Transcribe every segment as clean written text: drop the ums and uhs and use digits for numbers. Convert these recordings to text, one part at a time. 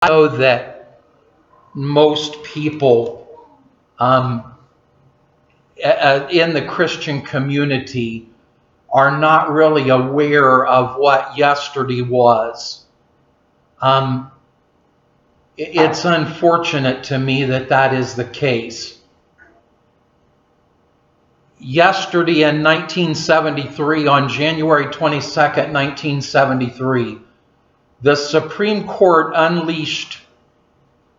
I know that most people in the Christian community are not really aware of what yesterday was. It's unfortunate to me that that is the case. Yesterday in 1973, on January 22nd, 1973, the Supreme Court unleashed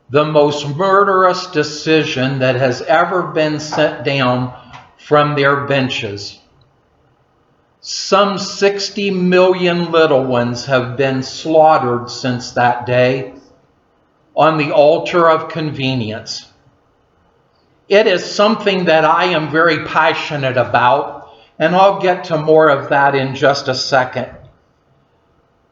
the most murderous decision that has ever been sent down from their benches. Some 60 million little ones have been slaughtered since that day on the altar of convenience. It is something that I am very passionate about, and I'll get to more of that in just a second.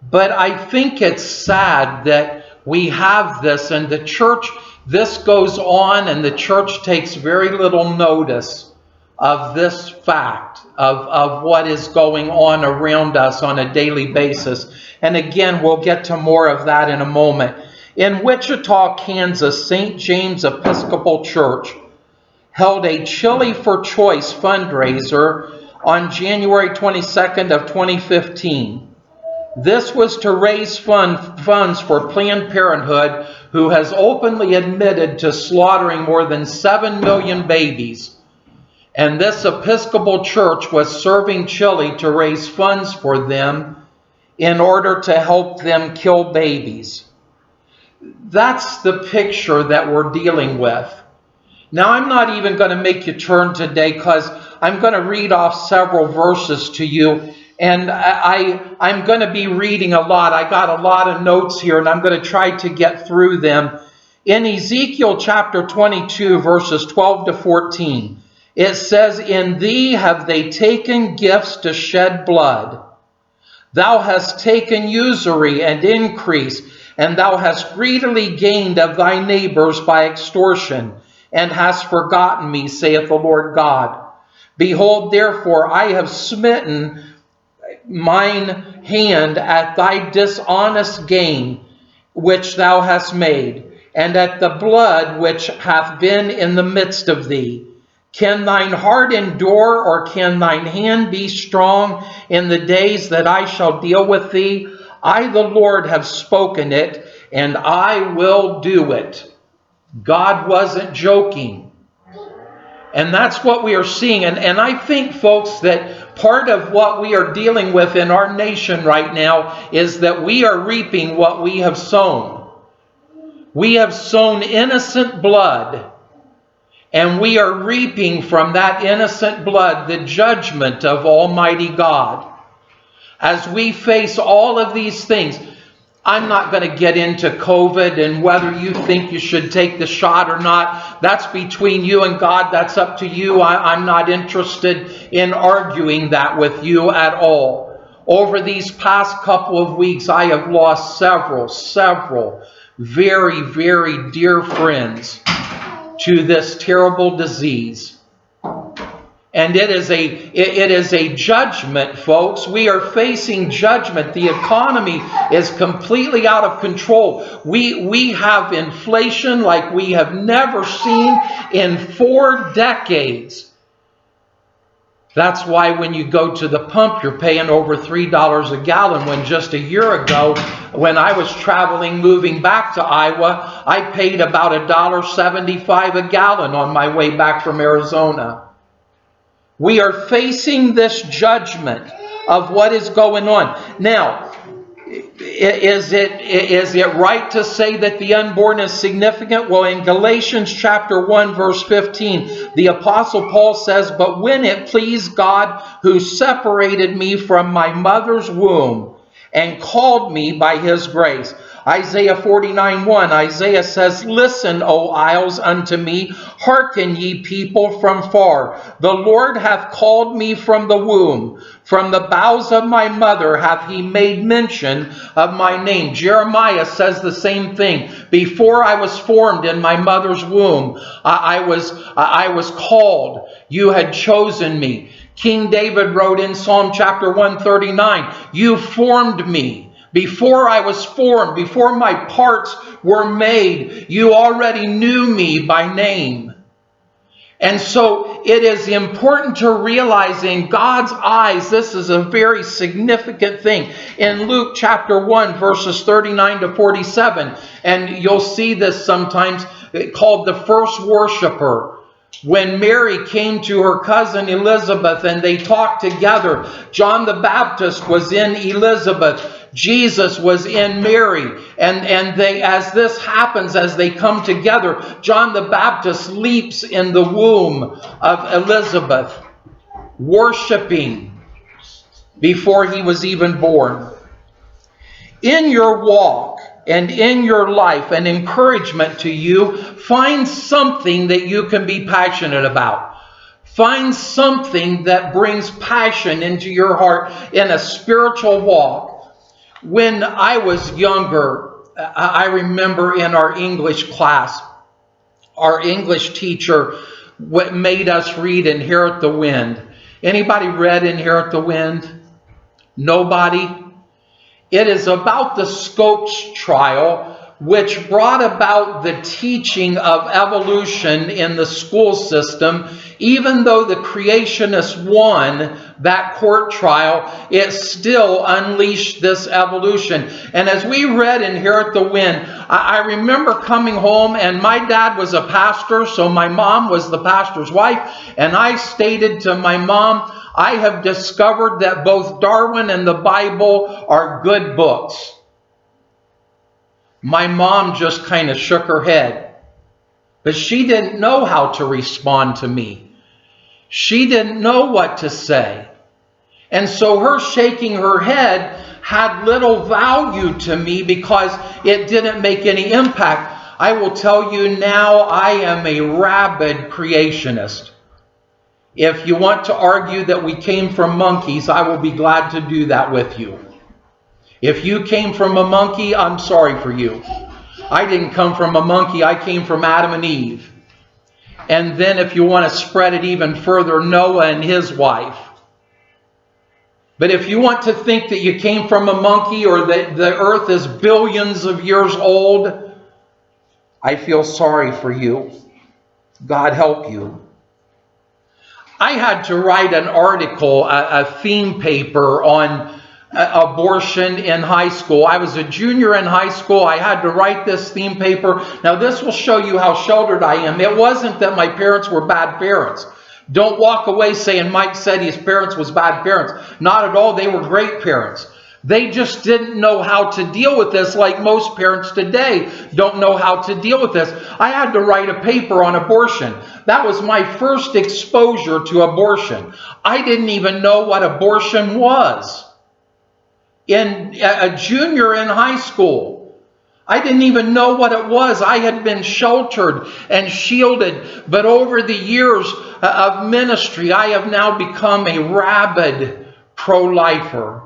But I think it's sad that we have this, and the church, this goes on, and the church takes very little notice of this fact, of what is going on around us on a daily basis. And again, we'll get to more of that in a moment. In Wichita, Kansas, St. James Episcopal Church held a Chili for Choice fundraiser on January 22nd of 2015. This was to raise funds for Planned Parenthood, who has openly admitted to slaughtering more than 7 million babies. And this Episcopal church was serving chili to raise funds for them in order to help them kill babies. That's the picture that we're dealing with. Now, I'm not even going to make you turn today, because I'm going to read off several verses to you. And I'm going to be reading a lot. I got a lot of notes here, and I'm going to try to get through them. In Ezekiel chapter 22, verses 12 to 14, it says, "In thee have they taken gifts to shed blood. Thou hast taken usury and increase, and thou hast greedily gained of thy neighbors by extortion, and hast forgotten me, saith the Lord God. Behold, therefore, I have smitten mine hand at thy dishonest gain which thou hast made, and at the blood which hath been in the midst of thee. Can thine heart endure, or can thine hand be strong in the days that I shall deal with thee? I, the Lord, have spoken it, and I will do it." God wasn't joking. And that's what we are seeing. And I think, folks, that part of what we are dealing with in our nation right now is that we are reaping what we have sown. We have sown innocent blood, and we are reaping from that innocent blood the judgment of Almighty God. As we face all of these things, I'm not going to get into COVID and whether you think you should take the shot or not. That's between you and God. That's up to you. I'm not interested in arguing that with you at all. Over these past couple of weeks, I have lost several very, very dear friends to this terrible disease. And it is a judgment, folks. We are facing judgment. The economy is completely out of control. We have inflation like we have never seen in 4 decades. That's why when you go to the pump, you're paying over $3 a gallon, when just a year ago, when I was traveling, moving back to Iowa, I paid about $1.75 a gallon on my way back from Arizona. We are facing this judgment of what is going on. Now, is it right to say that the unborn is significant? Well, in Galatians chapter 1, verse 15, the Apostle Paul says, "But when it pleased God, who separated me from my mother's womb and called me by his grace." Isaiah 49:1, Isaiah says, "Listen, O isles, unto me. Hearken, ye people from far. The Lord hath called me from the womb. From the bowels of my mother hath he made mention of my name." Jeremiah says the same thing. "Before I was formed in my mother's womb, I was called. You had chosen me." King David wrote in Psalm chapter 139, "You formed me Before I was formed, before my parts were made, you already knew me by name. And so it is important to realize in God's eyes, this is a very significant thing. In Luke chapter 1, verses 39 to 47, and you'll see this sometimes, called the first worshiper. When Mary came to her cousin Elizabeth and they talked together, John the Baptist was in Elizabeth. Jesus was in Mary, and they, as this happens, as they come together, John the Baptist leaps in the womb of Elizabeth, worshiping before he was even born. In your walk and in your life, an encouragement to you, find something that you can be passionate about. Find something that brings passion into your heart in a spiritual walk. When I was younger, I remember in our English class, our English teacher made us read Inherit the Wind. Anybody read Inherit the Wind? Nobody? It is about the Scopes trial, which brought about the teaching of evolution in the school system. Even though the creationists won that court trial, it still unleashed this evolution. And as we read Inherit the Wind, I remember coming home, and my dad was a pastor, so my mom was the pastor's wife, and I stated to my mom, I have discovered that both Darwin and the Bible are good books. My mom just kind of shook her head, but she didn't know how to respond to me. She didn't know what to say. And so her shaking her head had little value to me because it didn't make any impact. I will tell you now, I am a rabid creationist. If you want to argue that we came from monkeys, I will be glad to do that with you. If you came from a monkey, I'm sorry for you. I didn't come from a monkey. I came from Adam and Eve. And then if you want to spread it even further, Noah and his wife. But if you want to think that you came from a monkey or that the earth is billions of years old, I feel sorry for you. God help you. I had to write an article, a theme paper on abortion in high school. I was a junior in high school. I had to write this theme paper. Now this will show you how sheltered I am. It wasn't that my parents were bad parents. Don't walk away saying Mike said his parents was bad parents. Not at all. They were great parents. They just didn't know how to deal with this, like most parents today don't know how to deal with this. I had to write a paper on abortion. That was my first exposure to abortion. I didn't even know what abortion was. In a junior in high school, I didn't even know what it was. I had been sheltered and shielded, but over the years of ministry, I have now become a rabid pro-lifer.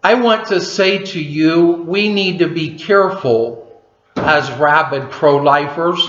I want to say to you, we need to be careful as rabid pro-lifers.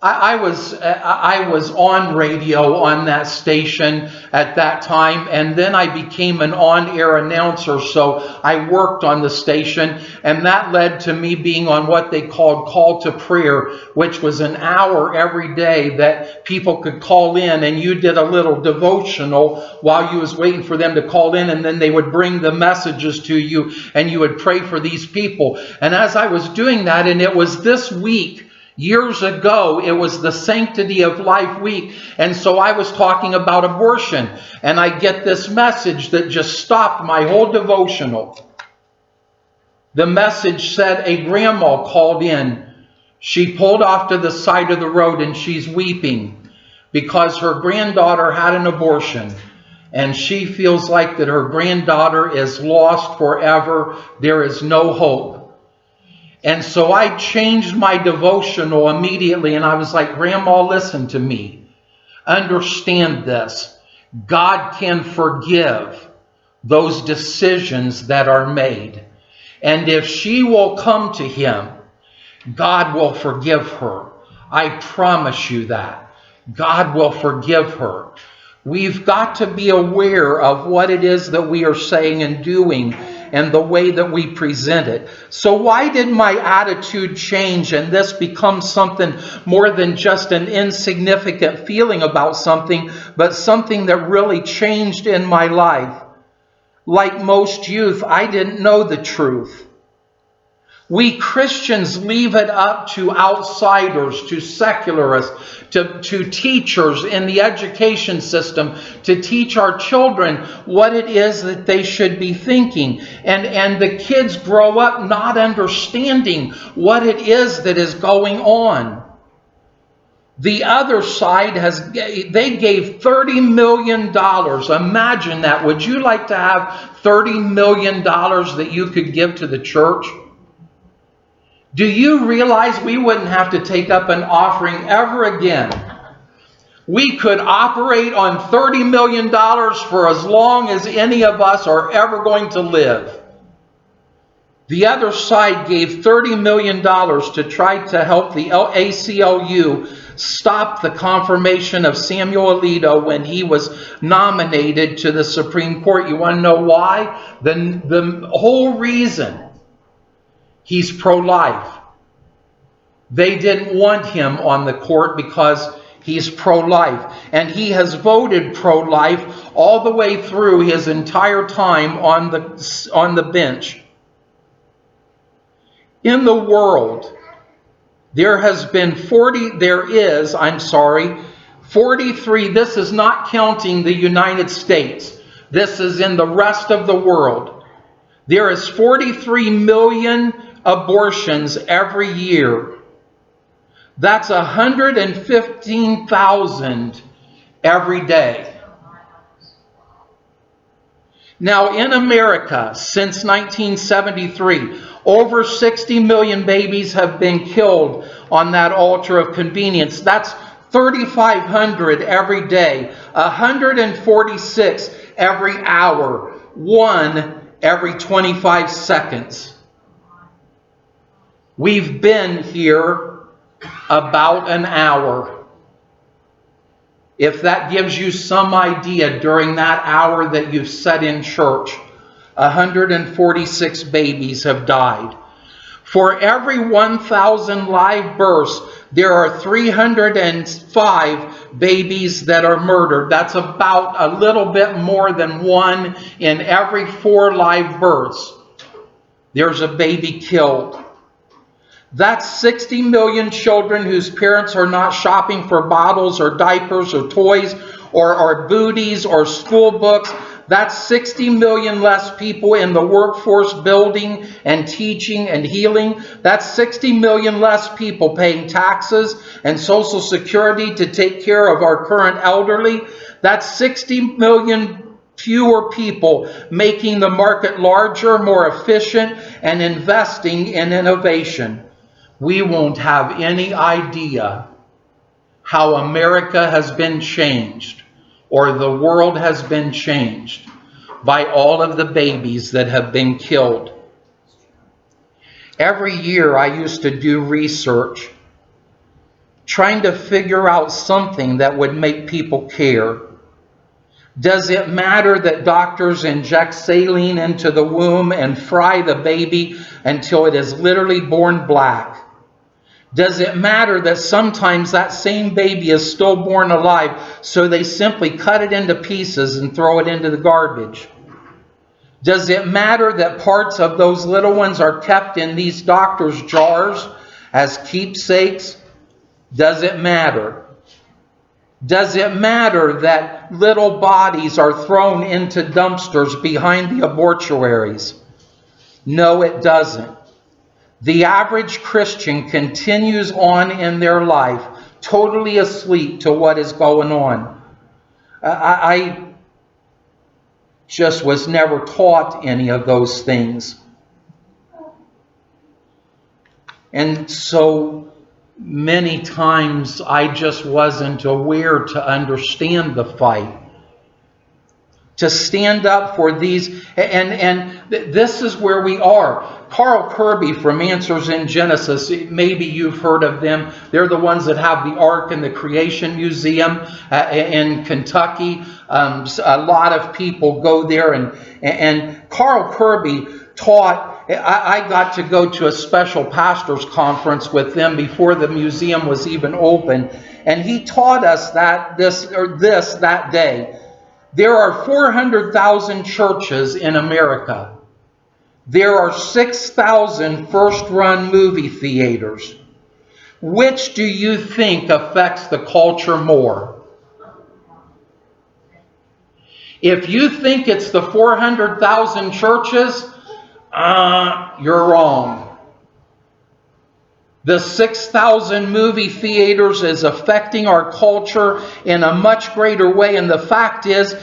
I was on radio on that station at that time, and then I became an on-air announcer, so I worked on the station, and that led to me being on what they called Call to Prayer, which was an hour every day that people could call in, and you did a little devotional while you was waiting for them to call in, and then they would bring the messages to you, and you would pray for these people. And as I was doing that, and it was this week, years ago, it was the Sanctity of Life week, and so I was talking about abortion, and I get this message that just stopped my whole devotional. The message said a grandma called in. She pulled off to the side of the road, and she's weeping because her granddaughter had an abortion, and she feels like that her granddaughter is lost forever. There is no hope. And so I changed my devotional immediately, and I was like, Grandma, listen to me. Understand this. God can forgive those decisions that are made. And if she will come to Him, God will forgive her. I promise you that. God will forgive her. We've got to be aware of what it is that we are saying and doing and the way that we present it. So why did my attitude change and this become something more than just an insignificant feeling about something, but something that really changed in my life? Like most youth, I didn't know the truth. We Christians leave it up to outsiders, to secularists, to teachers in the education system to teach our children what it is that they should be thinking. And the kids grow up not understanding what it is that is going on. The other side they gave $30 million. Imagine that. Would you like to have $30 million that you could give to the church? Do you realize we wouldn't have to take up an offering ever again? We could operate on $30 million for as long as any of us are ever going to live. The other side gave $30 million to try to help the ACLU stop the confirmation of Samuel Alito when he was nominated to the Supreme Court. You want to know why? The whole reason: he's pro-life. They didn't want him on the court because he's pro-life. And he has voted pro-life all the way through his entire time on the bench. In the world, there is 43, this is not counting the United States. This is in the rest of the world. There is 43 million abortions every year. That's 115,000 every day. Now in America, since 1973, over 60 million babies have been killed on that altar of convenience. That's 3,500 every day, 146 every hour, 1 every 25 seconds. We've been here about an hour. If that gives you some idea, during that hour that you've sat in church, 146 babies have died. For every 1,000 live births, there are 305 babies that are murdered. That's about a little bit more than 1 in every 4 live births. There's a baby killed. That's 60 million children whose parents are not shopping for bottles or diapers or toys or booties or school books. That's 60 million less people in the workforce building and teaching and healing. That's 60 million less people paying taxes and Social Security to take care of our current elderly. That's 60 million fewer people making the market larger, more efficient, and investing in innovation. We won't have any idea how America has been changed or the world has been changed by all of the babies that have been killed. Every year I used to do research trying to figure out something that would make people care. Does it matter that doctors inject saline into the womb and fry the baby until it is literally born black? Does it matter that sometimes that same baby is still born alive, so they simply cut it into pieces and throw it into the garbage? Does it matter that parts of those little ones are kept in these doctors' jars as keepsakes? Does it matter? Does it matter that little bodies are thrown into dumpsters behind the abortuaries? No, it doesn't. The average Christian continues on in their life, totally asleep to what is going on. I just was never taught any of those things. And so many times I just wasn't aware to understand the fight. To stand up for these, and this is where we are. Carl Kirby from Answers in Genesis, maybe you've heard of them. They're the ones that have the Ark in the Creation Museum in Kentucky. A lot of people go there, and Carl Kirby taught. I got to go to a special pastors conference with them before the museum was even open, and he taught us that that day. There are 400,000 churches in America. There are 6,000 first-run movie theaters. Which do you think affects the culture more? If you think it's the 400,000 churches, you're wrong. The 6,000 movie theaters is affecting our culture in a much greater way. And the fact is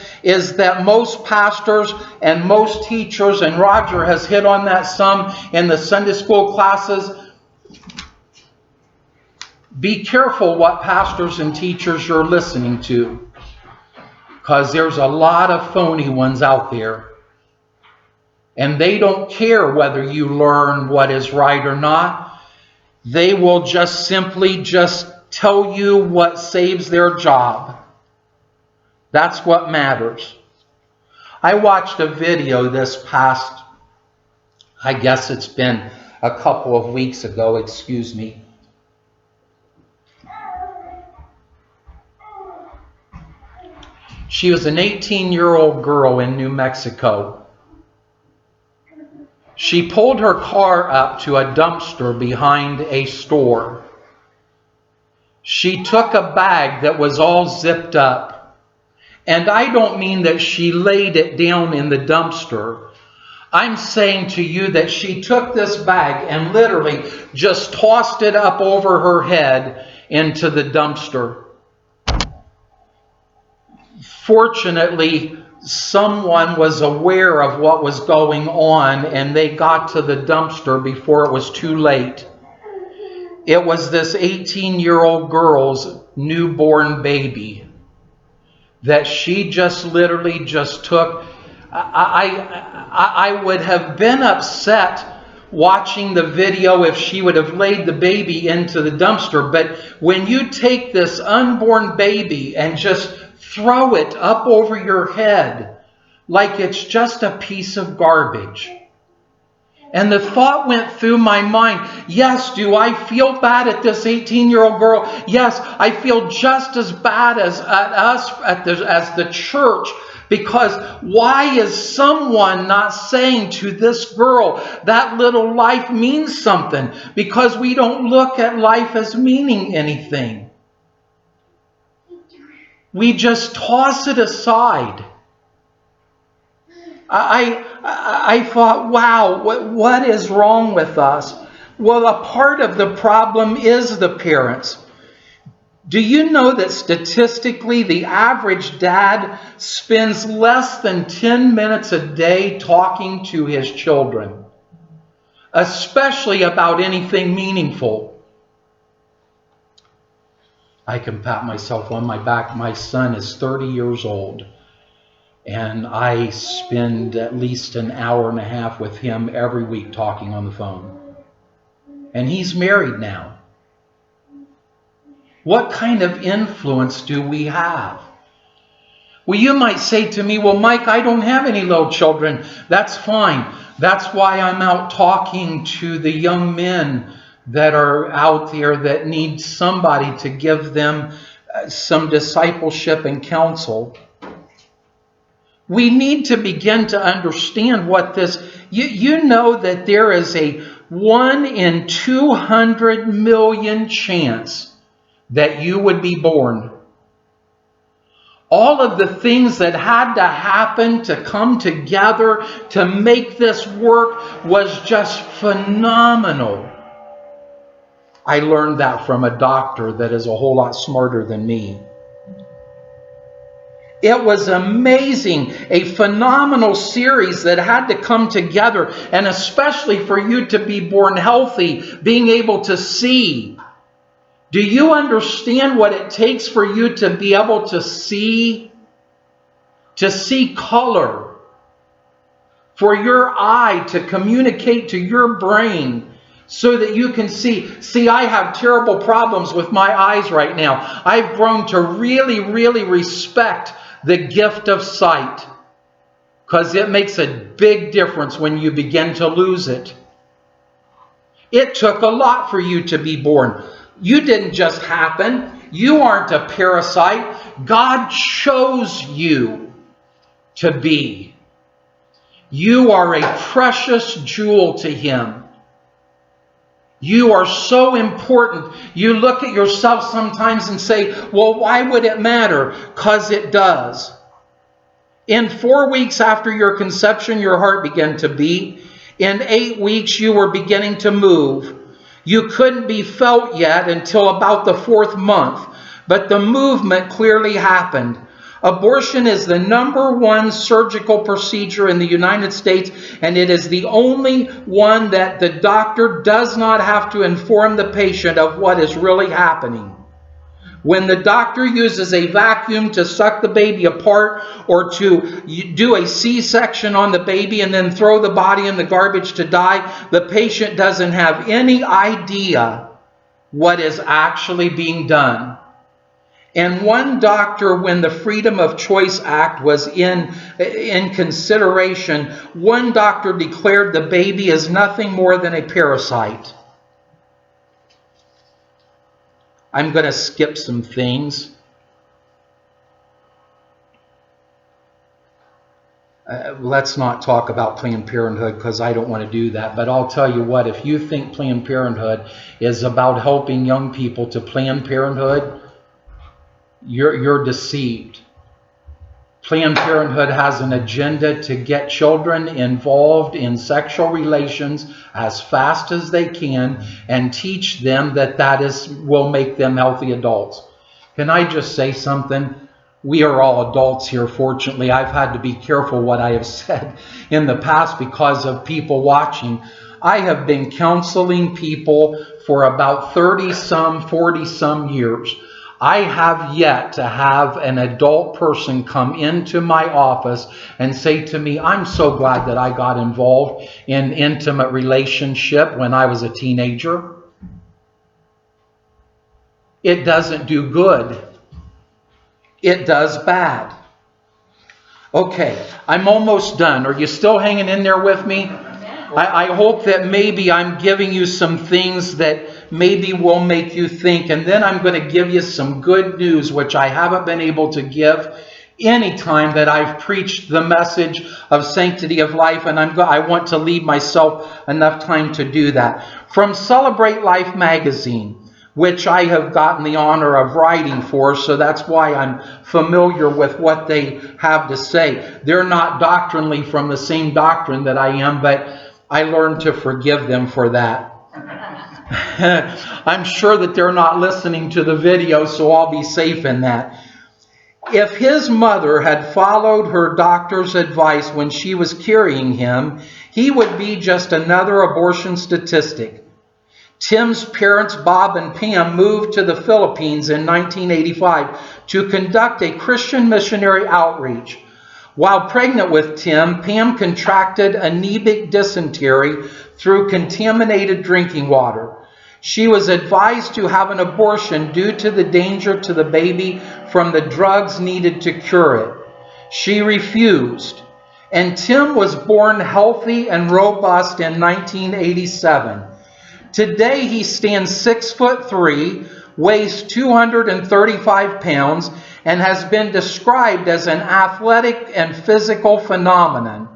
that most pastors and most teachers, and Roger has hit on that some in the Sunday school classes, be careful what pastors and teachers you're listening to, because there's a lot of phony ones out there. And they don't care whether you learn what is right or not. They will just simply tell you what saves their job. That's what matters. I watched a video this past, I guess it's been a couple of weeks ago, excuse me. She was an 18-year-old girl in New Mexico. She pulled her car up to a dumpster behind a store. She took a bag that was all zipped up. And I don't mean that she laid it down in the dumpster. I'm saying to you that she took this bag and literally just tossed it up over her head into the dumpster. Fortunately, someone was aware of what was going on, and they got to the dumpster before it was too late. It was this 18-year-old girl's newborn baby that she just literally just took. I would have been upset watching the video if she would have laid the baby into the dumpster. But when you take this unborn baby and just throw it up over your head like it's just a piece of garbage. And the thought went through my mind, yes, do I feel bad at this 18-year-old girl? Yes, I feel just as bad as at us, as the church, because why is someone not saying to this girl that little life means something? Because we don't look at life as meaning anything. We just toss it aside. I thought, wow, what is wrong with us? Well, a part of the problem is the parents. Do you know that statistically the average dad spends less than 10 minutes a day talking to his children, especially about anything meaningful? I can pat myself on my back. My son is 30 years old, and I spend at least an hour and a half with him every week talking on the phone. And he's married now. What kind of influence do we have? Well, you might say to me, well, Mike, I don't have any little children. That's fine. That's why I'm out talking to the young men that are out there that need somebody to give them some discipleship and counsel. We need to begin to understand what this... You know that there is a 1 in 200 million chance that you would be born. All of the things that had to happen to come together to make this work was just phenomenal. I learned that from a doctor that is a whole lot smarter than me. It was amazing, a phenomenal series that had to come together, and especially for you to be born healthy, being able to see. Do you understand what it takes for you to be able to see? To see color. for your eye to communicate to your brain so that you can see. See, I have terrible problems with my eyes right now. I've grown to really, really respect the gift of sight because it makes a big difference when you begin to lose it. It took a lot for you to be born. You didn't just happen. You aren't a parasite. God chose you to be. You are a precious jewel to Him. You are so important. You look at yourself sometimes and say, well, why would it matter? Because it does. In 4 weeks after your conception, your heart began to beat. In 8 weeks, you were beginning to move. You couldn't be felt yet until about the 4th month, but the movement clearly happened. Abortion is the #1 surgical procedure in the United States, and it is the only one that the doctor does not have to inform the patient of what is really happening. When the doctor uses a vacuum to suck the baby apart or to do a C-section on the baby and then throw the body in the garbage to die, the patient doesn't have any idea what is actually being done. And one doctor, when the Freedom of Choice Act was in consideration, one doctor declared the baby is nothing more than a parasite. I'm going to skip some things. Let's not talk about Planned Parenthood because I don't want to do that. But I'll tell you what, if you think Planned Parenthood is about helping young people to Planned Parenthood, you're deceived. Planned Parenthood has an agenda to get children involved in sexual relations as fast as they can and teach them that will make them healthy adults. Can I just say something? We are all adults here, fortunately. I've had to be careful what I have said in the past because of people watching. I have been counseling people for about 30-some, 40-some years. I have yet to have an adult person come into my office and say to me, I'm so glad that I got involved in intimate relationship when I was a teenager. It doesn't do good. It does bad. Okay, I'm almost done. Are you still hanging in there with me? I hope that maybe I'm giving you some things that maybe will make you think. And then I'm going to give you some good news, which I haven't been able to give any time that I've preached the message of sanctity of life. And I want to leave myself enough time to do that. From Celebrate Life magazine, which I have gotten the honor of writing for, so that's why I'm familiar with what they have to say. They're not doctrinally from the same doctrine that I am, but I learned to forgive them for that. I'm sure that they're not listening to the video, so I'll be safe in that. If his mother had followed her doctor's advice when she was carrying him, he would be just another abortion statistic. Tim's parents, Bob and Pam, moved to the Philippines in 1985 to conduct a Christian missionary outreach. While pregnant with Tim, Pam contracted amoebic dysentery through contaminated drinking water. She was advised to have an abortion due to the danger to the baby from the drugs needed to cure it. She refused, and Tim was born healthy and robust in 1987. Today he stands 6'3", weighs 235 pounds, and has been described as an athletic and physical phenomenon.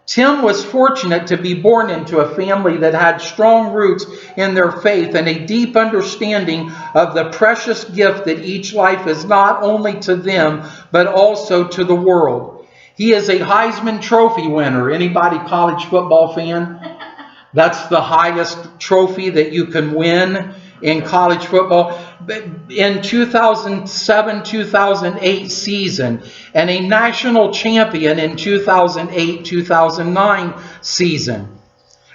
Tim was fortunate to be born into a family that had strong roots in their faith and a deep understanding of the precious gift that each life is not only to them, but also to the world. He is a Heisman Trophy winner. Anybody college football fan? That's the highest trophy that you can win in college football. In 2007-2008 season, and a national champion in 2008-2009 season.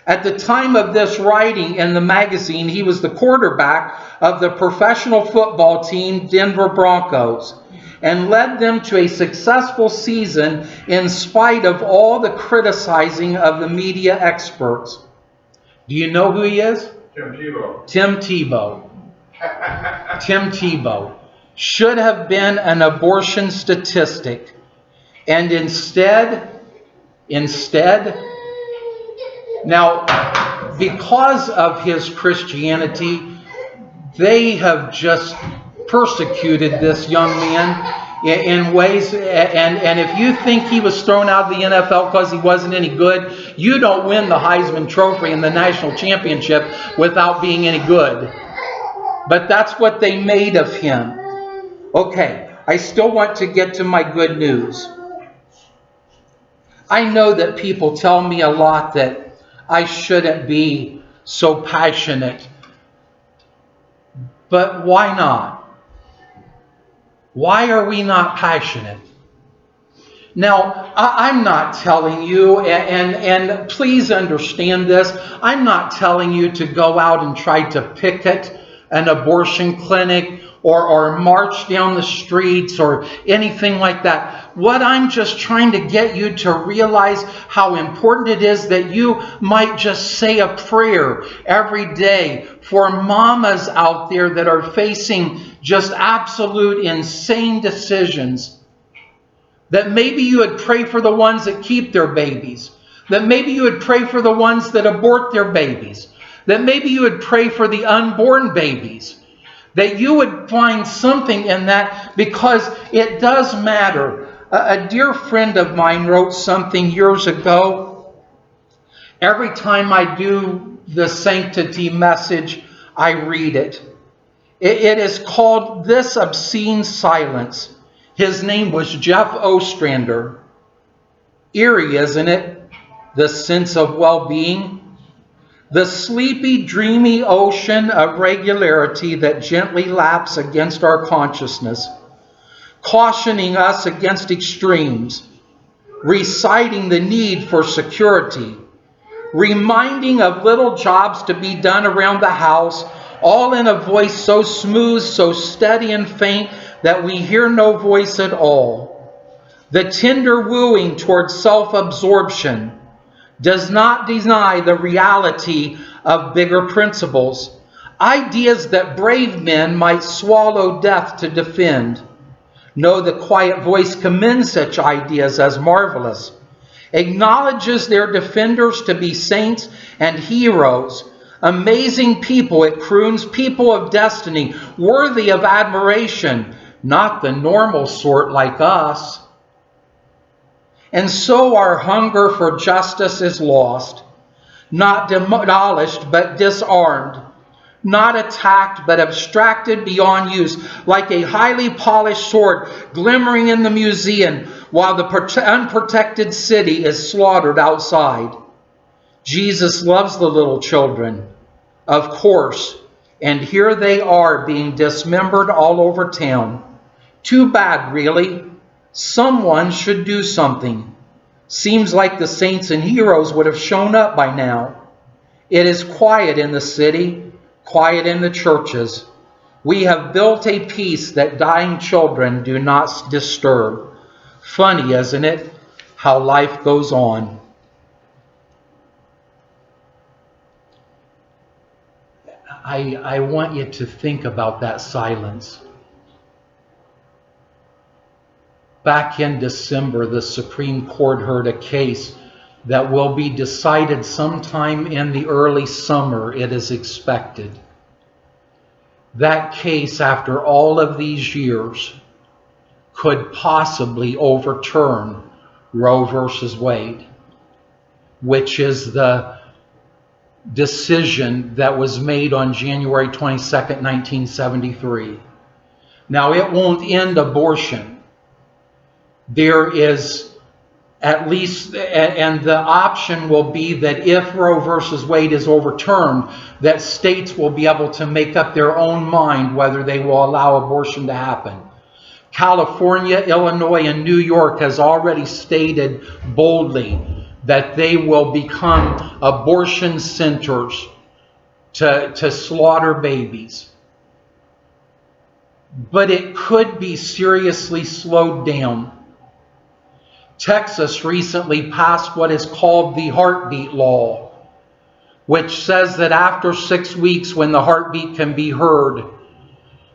At the time of this writing in the magazine, he was the quarterback of the professional football team Denver Broncos. and led them to a successful season in spite of all the criticizing of the media experts. Do you know who he is? Tim Tebow. Tim Tebow. Tim Tebow should have been an abortion statistic, and instead, now, because of his Christianity, they have just persecuted this young man in ways, and if you think he was thrown out of the NFL because he wasn't any good, you don't win the Heisman Trophy and the national championship without being any good. But that's what they made of him. Okay, I still want to get to my good news. I know that people tell me a lot that I shouldn't be so passionate. But why not? Why are we not passionate? Now, I'm not telling you, and please understand this, I'm not telling you to go out and try to picket an abortion clinic or march down the streets or anything like that. What I'm just trying to get you to realize how important it is that you might just say a prayer every day for mamas out there that are facing just absolute insane decisions. That maybe you would pray for the ones that keep their babies. That maybe you would pray for the ones that abort their babies. That maybe you would pray for the unborn babies. That you would find something in that, because it does matter. A dear friend of mine wrote something years ago. Every time I do the Sanctity message, I read it. It is called This Obscene Silence. His name was Jeff Ostrander. Eerie, isn't it? The sense of well-being. The sleepy, dreamy ocean of regularity that gently laps against our consciousness, cautioning us against extremes, reciting the need for security, reminding of little jobs to be done around the house, all in a voice so smooth, so steady and faint that we hear no voice at all. The tender wooing towards self-absorption does not deny the reality of bigger principles, ideas that brave men might swallow death to defend. No, the quiet voice commends such ideas as marvelous, acknowledges their defenders to be saints and heroes, amazing people it croons, people of destiny, worthy of admiration, not the normal sort like us. And so our hunger for justice is lost, not demolished but disarmed, not attacked but abstracted beyond use, like a highly polished sword glimmering in the museum while the unprotected city is slaughtered outside. Jesus loves the little children, of course, and here they are being dismembered all over town. Too bad, really. Someone should do something. Seems like the saints and heroes would have shown up by now. It is quiet in the city, quiet in the churches. We have built a peace that dying children do not disturb. Funny, isn't it, how life goes on. I want you to think about that silence. Back in December, the Supreme Court heard a case that will be decided sometime in the early summer, it is expected. That case, after all of these years, could possibly overturn Roe versus Wade, which is the decision that was made on January 22nd, 1973. Now, it won't end abortion. There is at least, and the option will be that if Roe versus Wade is overturned, that states will be able to make up their own mind whether they will allow abortion to happen. California, Illinois, and New York has already stated boldly that they will become abortion centers to slaughter babies. but it could be seriously slowed down. Texas recently passed what is called the heartbeat law, which says that after 6 weeks, when the heartbeat can be heard,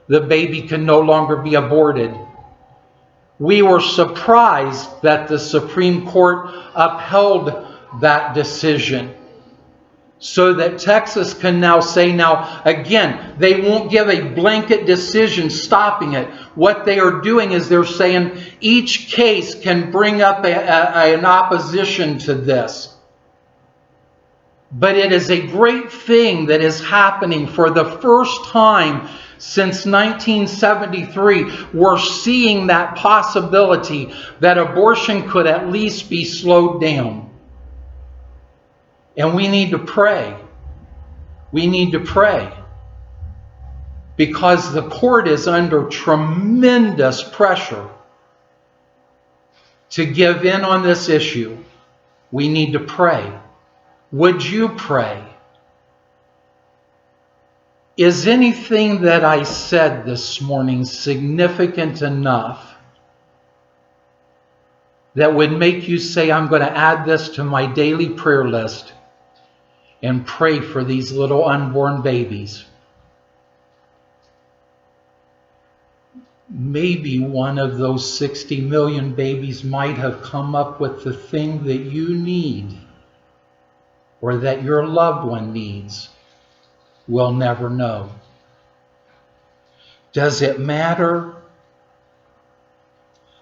the baby can no longer be aborted. We were surprised that the Supreme Court upheld that decision, so that Texas can now say, now again, they won't give a blanket decision stopping it. What they are doing is they're saying each case can bring up an opposition to this. But it is a great thing that is happening. For the first time since 1973, we're seeing that possibility that abortion could at least be slowed down. And we need to pray. We need to pray. Because the court is under tremendous pressure to give in on this issue. We need to pray. Would you pray? Is anything that I said this morning significant enough that would make you say, I'm going to add this to my daily prayer list and pray for these little unborn babies? Maybe one of those 60 million babies might have come up with the thing that you need, or that your loved one needs. We'll never know. Does it matter?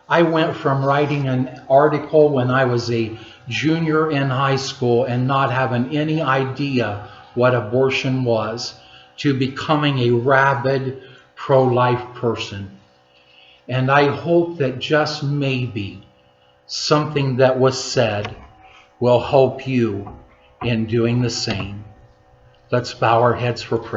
I went from writing an article when I was a junior in high school and not having any idea what abortion was, to becoming a rabid pro-life person. And I hope that just maybe something that was said will help you in doing the same. Let's bow our heads for prayer.